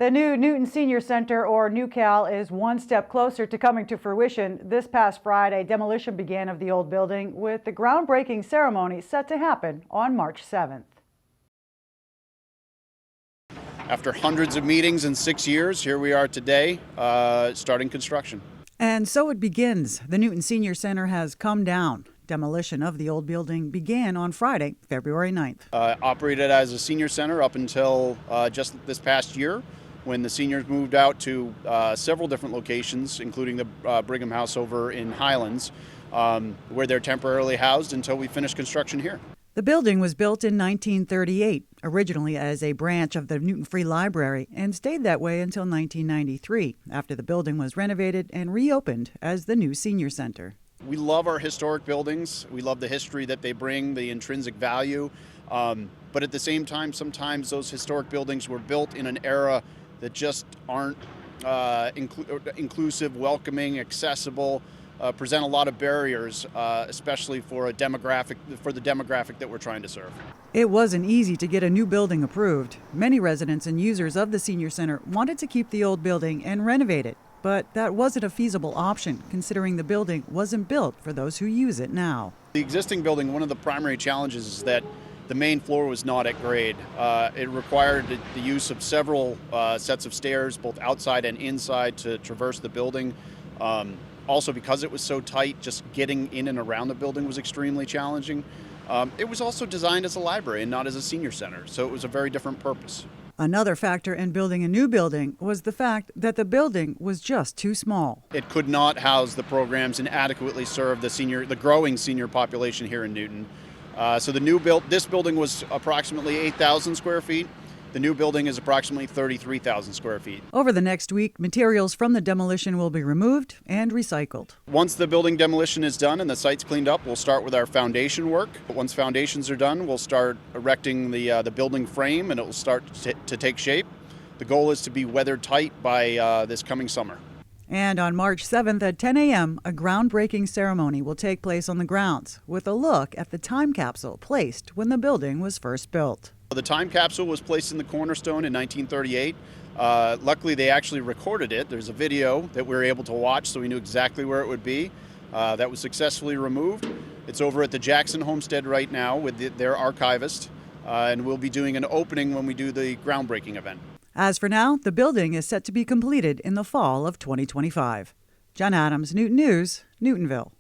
The new Newton Senior Center, or NewCAL, is one step closer to coming to fruition. This past Friday, demolition began of the old building, with the groundbreaking ceremony set to happen on March 7th. After hundreds of meetings in 6 years, here we are today, starting construction. And so it begins. The Newton Senior Center has come down. Demolition of the old building began on Friday, February 9th. Operated as a senior center up until just this past year, when the seniors moved out to several different locations, including the Brigham House over in Highlands, where they're temporarily housed until we finish construction here. The building was built in 1938, originally as a branch of the Newton Free Library, and stayed that way until 1993, after the building was renovated and reopened as the new Senior Center. We love our historic buildings. We love the history that they bring, the intrinsic value. But at the same time, sometimes those historic buildings were built in an era that just aren't inclusive, welcoming, accessible, present a lot of barriers, especially for the demographic that we're trying to serve. It wasn't easy to get a new building approved. Many residents and users of the Senior Center wanted to keep the old building and renovate it, but that wasn't a feasible option, considering the building wasn't built for those who use it now. The existing building, one of the primary challenges is that the main floor was not at grade. It required the use of several sets of stairs, both outside and inside, to traverse the building. Also, because it was so tight, just getting in and around the building was extremely challenging. It was also designed as a library and not as a senior center, so it was a very different purpose. Another factor in building a new building was the fact that the building was just too small. It could not house the programs and adequately serve the growing senior population here in Newton. So this building was approximately 8,000 square feet. The new building is approximately 33,000 square feet. Over the next week, materials from the demolition will be removed and recycled. Once the building demolition is done and the site's cleaned up, we'll start with our foundation work. Once foundations are done, we'll start erecting the building frame, and it will start to take shape. The goal is to be weather tight by this coming summer. And on March 7th at 10 a.m., a groundbreaking ceremony will take place on the grounds, with a look at the time capsule placed when the building was first built. The time capsule was placed in the cornerstone in 1938. Luckily, they actually recorded it. There's a video that we were able to watch, so we knew exactly where it would be. That was successfully removed. It's over at the Jackson Homestead right now with their archivist, and we'll be doing an opening when we do the groundbreaking event. As for now, the building is set to be completed in the fall of 2025. John Adams, Newton News, Newtonville.